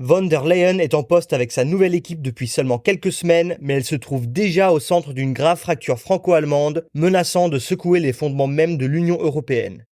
Von der Leyen est en poste avec sa nouvelle équipe depuis seulement quelques semaines, mais elle se trouve déjà au centre d'une grave fracture franco-allemande, menaçant de secouer les fondements même de l'Union européenne.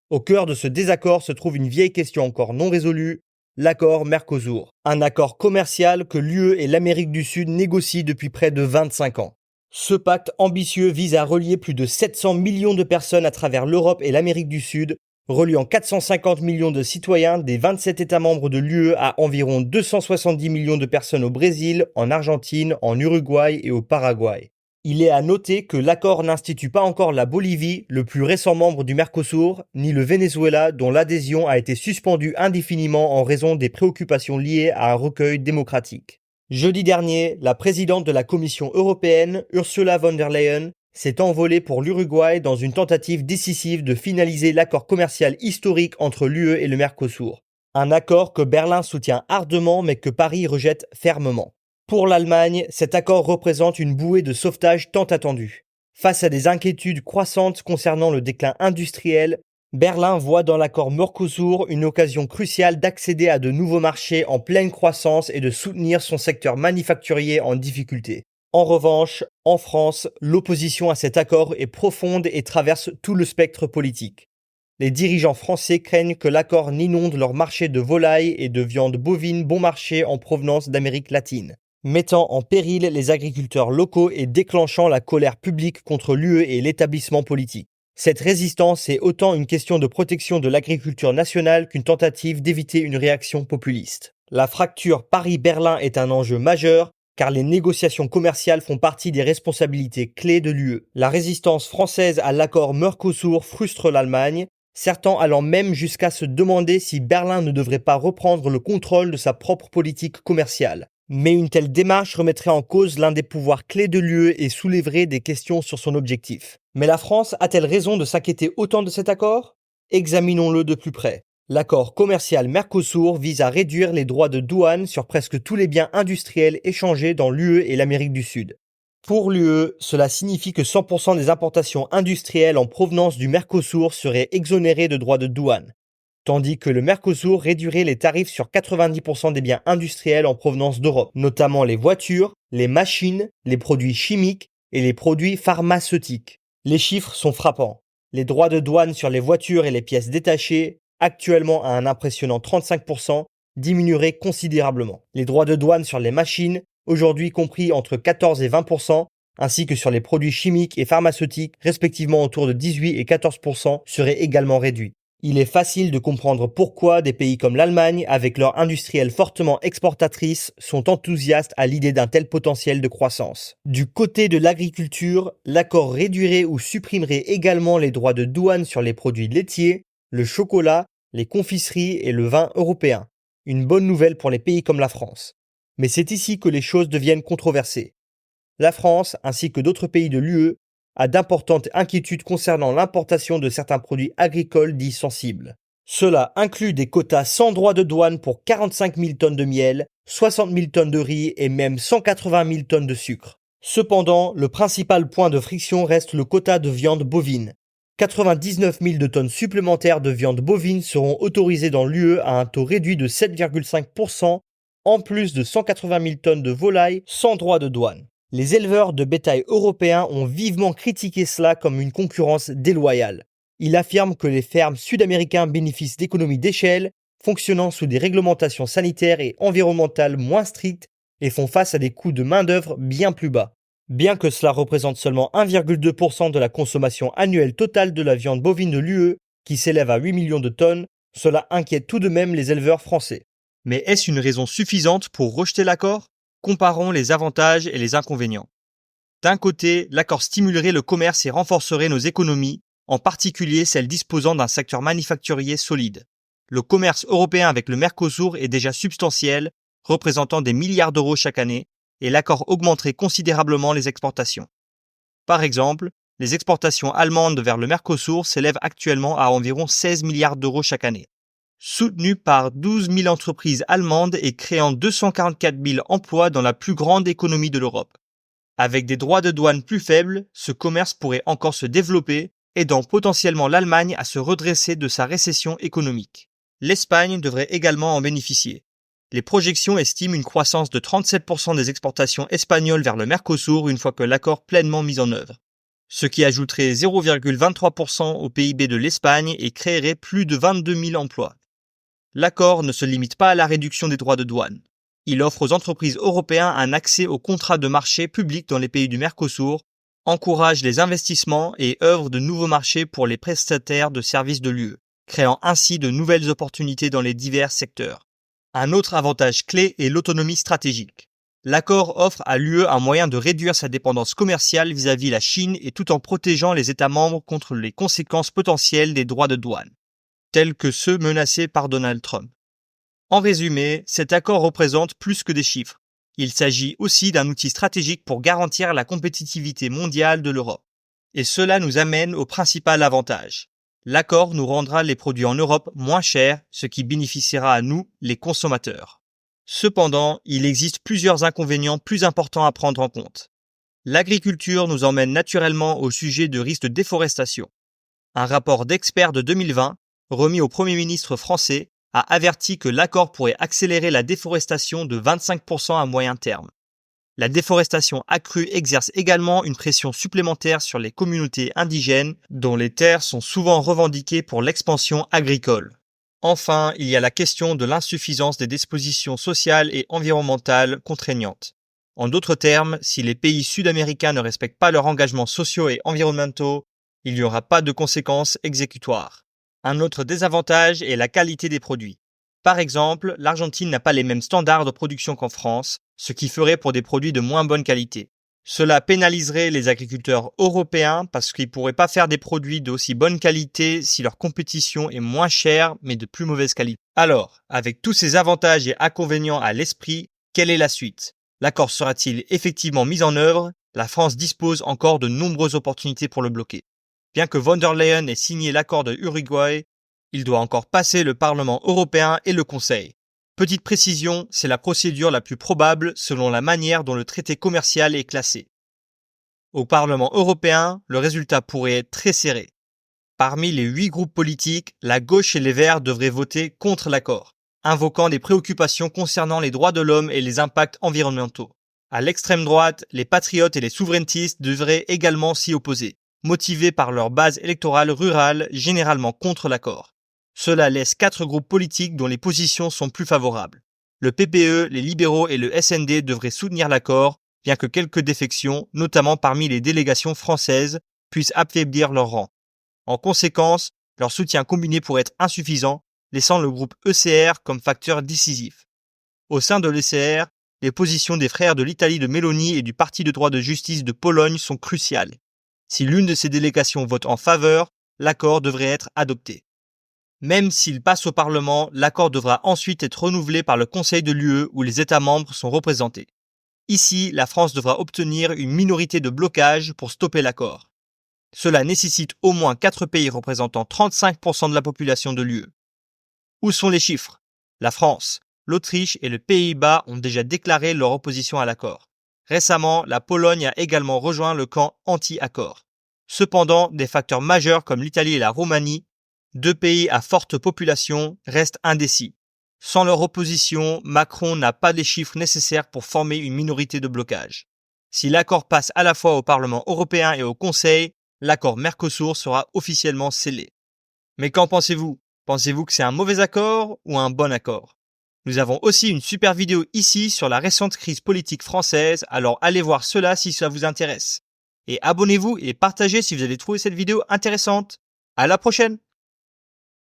Au cœur de ce désaccord se trouve une vieille question encore non résolue, l'accord Mercosur. Un accord commercial que l'UE et l'Amérique du Sud négocient depuis près de 25 ans. Ce pacte ambitieux vise à relier plus de 700 millions de personnes à travers l'Europe et l'Amérique du Sud, reliant 450 millions de citoyens des 27 États membres de l'UE à environ 270 millions de personnes au Brésil, en Argentine, en Uruguay et au Paraguay. Il est à noter que l'accord n'institue pas encore la Bolivie, le plus récent membre du Mercosur, ni le Venezuela, dont l'adhésion a été suspendue indéfiniment en raison des préoccupations liées à un recueil démocratique. Jeudi dernier, la présidente de la Commission européenne, Ursula von der Leyen, s'est envolée pour l'Uruguay dans une tentative décisive de finaliser l'accord commercial historique entre l'UE et le Mercosur. Un accord que Berlin soutient ardemment mais que Paris rejette fermement. Pour l'Allemagne, cet accord représente une bouée de sauvetage tant attendue. Face à des inquiétudes croissantes concernant le déclin industriel, Berlin voit dans l'accord Mercosur une occasion cruciale d'accéder à de nouveaux marchés en pleine croissance et de soutenir son secteur manufacturier en difficulté. En revanche, en France, l'opposition à cet accord est profonde et traverse tout le spectre politique. Les dirigeants français craignent que l'accord n'inonde leur marché de volailles et de viande bovine bon marché en provenance d'Amérique latine, mettant en péril les agriculteurs locaux et déclenchant la colère publique contre l'UE et l'établissement politique. Cette résistance est autant une question de protection de l'agriculture nationale qu'une tentative d'éviter une réaction populiste. La fracture Paris-Berlin est un enjeu majeur, car les négociations commerciales font partie des responsabilités clés de l'UE. La résistance française à l'accord Mercosur frustre l'Allemagne, certains allant même jusqu'à se demander si Berlin ne devrait pas reprendre le contrôle de sa propre politique commerciale. Mais une telle démarche remettrait en cause l'un des pouvoirs clés de l'UE et soulèverait des questions sur son objectif. Mais la France a-t-elle raison de s'inquiéter autant de cet accord ? Examinons-le de plus près. L'accord commercial Mercosur vise à réduire les droits de douane sur presque tous les biens industriels échangés dans l'UE et l'Amérique du Sud. Pour l'UE, cela signifie que 100% des importations industrielles en provenance du Mercosur seraient exonérées de droits de douane, tandis que le Mercosur réduirait les tarifs sur 90% des biens industriels en provenance d'Europe, notamment les voitures, les machines, les produits chimiques et les produits pharmaceutiques. Les chiffres sont frappants. Les droits de douane sur les voitures et les pièces détachées, actuellement à un impressionnant 35%, diminueraient considérablement. Les droits de douane sur les machines, aujourd'hui compris entre 14 et 20%, ainsi que sur les produits chimiques et pharmaceutiques, respectivement autour de 18 et 14%, seraient également réduits. Il est facile de comprendre pourquoi des pays comme l'Allemagne, avec leurs industriels fortement exportatrices, sont enthousiastes à l'idée d'un tel potentiel de croissance. Du côté de l'agriculture, l'accord réduirait ou supprimerait également les droits de douane sur les produits laitiers, le chocolat, les confiseries et le vin européen. Une bonne nouvelle pour les pays comme la France. Mais c'est ici que les choses deviennent controversées. La France, ainsi que d'autres pays de l'UE, a d'importantes inquiétudes concernant l'importation de certains produits agricoles dits sensibles. Cela inclut des quotas sans droit de douane pour 45 000 tonnes de miel, 60 000 tonnes de riz et même 180 000 tonnes de sucre. Cependant, le principal point de friction reste le quota de viande bovine. 99 000 de tonnes supplémentaires de viande bovine seront autorisées dans l'UE à un taux réduit de 7,5%, en plus de 180 000 tonnes de volailles sans droit de douane. Les éleveurs de bétail européens ont vivement critiqué cela comme une concurrence déloyale. Ils affirment que les fermes sud-américaines bénéficient d'économies d'échelle, fonctionnant sous des réglementations sanitaires et environnementales moins strictes et font face à des coûts de main-d'œuvre bien plus bas. Bien que cela représente seulement 1,2% de la consommation annuelle totale de la viande bovine de l'UE, qui s'élève à 8 millions de tonnes, cela inquiète tout de même les éleveurs français. Mais est-ce une raison suffisante pour rejeter l'accord ? Comparons les avantages et les inconvénients. D'un côté, l'accord stimulerait le commerce et renforcerait nos économies, en particulier celles disposant d'un secteur manufacturier solide. Le commerce européen avec le Mercosur est déjà substantiel, représentant des milliards d'euros chaque année, et l'accord augmenterait considérablement les exportations. Par exemple, les exportations allemandes vers le Mercosur s'élèvent actuellement à environ 16 milliards d'euros chaque année. Soutenu par 12 000 entreprises allemandes et créant 244 000 emplois dans la plus grande économie de l'Europe. Avec des droits de douane plus faibles, ce commerce pourrait encore se développer, aidant potentiellement l'Allemagne à se redresser de sa récession économique. L'Espagne devrait également en bénéficier. Les projections estiment une croissance de 37% des exportations espagnoles vers le Mercosur une fois que l'accord pleinement mis en œuvre, ce qui ajouterait 0,23% au PIB de l'Espagne et créerait plus de 22 000 emplois. L'accord ne se limite pas à la réduction des droits de douane. Il offre aux entreprises européennes un accès aux contrats de marché publics dans les pays du Mercosur, encourage les investissements et œuvre de nouveaux marchés pour les prestataires de services de l'UE, créant ainsi de nouvelles opportunités dans les divers secteurs. Un autre avantage clé est l'autonomie stratégique. L'accord offre à l'UE un moyen de réduire sa dépendance commerciale vis-à-vis la Chine et tout en protégeant les États membres contre les conséquences potentielles des droits de douane, tels que ceux menacés par Donald Trump. En résumé, cet accord représente plus que des chiffres. Il s'agit aussi d'un outil stratégique pour garantir la compétitivité mondiale de l'Europe. Et cela nous amène au principal avantage. L'accord nous rendra les produits en Europe moins chers, ce qui bénéficiera à nous, les consommateurs. Cependant, il existe plusieurs inconvénients plus importants à prendre en compte. L'agriculture nous emmène naturellement au sujet de risques de déforestation. Un rapport d'experts de 2020, remis au Premier ministre français, a averti que l'accord pourrait accélérer la déforestation de 25% à moyen terme. La déforestation accrue exerce également une pression supplémentaire sur les communautés indigènes dont les terres sont souvent revendiquées pour l'expansion agricole. Enfin, il y a la question de l'insuffisance des dispositions sociales et environnementales contraignantes. En d'autres termes, si les pays sud-américains ne respectent pas leurs engagements sociaux et environnementaux, il n'y aura pas de conséquences exécutoires. Un autre désavantage est la qualité des produits. Par exemple, l'Argentine n'a pas les mêmes standards de production qu'en France, ce qui ferait pour des produits de moins bonne qualité. Cela pénaliserait les agriculteurs européens parce qu'ils ne pourraient pas faire des produits d'aussi bonne qualité si leur compétition est moins chère mais de plus mauvaise qualité. Alors, avec tous ces avantages et inconvénients à l'esprit, quelle est la suite? L'accord sera-t-il effectivement mis en œuvre? La France dispose encore de nombreuses opportunités pour le bloquer. Bien que von der Leyen ait signé l'accord de Uruguay, il doit encore passer le Parlement européen et le Conseil. Petite précision, c'est la procédure la plus probable selon la manière dont le traité commercial est classé. Au Parlement européen, le résultat pourrait être très serré. Parmi les 8 groupes politiques, la gauche et les Verts devraient voter contre l'accord, invoquant des préoccupations concernant les droits de l'homme et les impacts environnementaux. À l'extrême droite, les patriotes et les souverainistes devraient également s'y opposer, motivés par leur base électorale rurale généralement contre l'accord. Cela laisse 4 groupes politiques dont les positions sont plus favorables. Le PPE, les libéraux et le SND devraient soutenir l'accord, bien que quelques défections, notamment parmi les délégations françaises, puissent affaiblir leur rang. En conséquence, leur soutien combiné pourrait être insuffisant, laissant le groupe ECR comme facteur décisif. Au sein de l'ECR, les positions des frères de l'Italie de Meloni et du Parti de droit de justice de Pologne sont cruciales. Si l'une de ces délégations vote en faveur, l'accord devrait être adopté. Même s'il passe au Parlement, l'accord devra ensuite être renouvelé par le Conseil de l'UE où les États membres sont représentés. Ici, la France devra obtenir une minorité de blocage pour stopper l'accord. Cela nécessite au moins 4 pays représentant 35% de la population de l'UE. Où sont les chiffres? La France, l'Autriche et les Pays-Bas ont déjà déclaré leur opposition à l'accord. Récemment, la Pologne a également rejoint le camp anti-accord. Cependant, des facteurs majeurs comme l'Italie et la Roumanie, 2 pays à forte population, restent indécis. Sans leur opposition, Macron n'a pas les chiffres nécessaires pour former une minorité de blocage. Si l'accord passe à la fois au Parlement européen et au Conseil, l'accord Mercosur sera officiellement scellé. Mais qu'en pensez-vous? Pensez-vous que c'est un mauvais accord ou un bon accord? Nous avons aussi une super vidéo ici sur la récente crise politique française, alors allez voir cela si ça vous intéresse. Et abonnez-vous et partagez si vous avez trouvé cette vidéo intéressante. À la prochaine!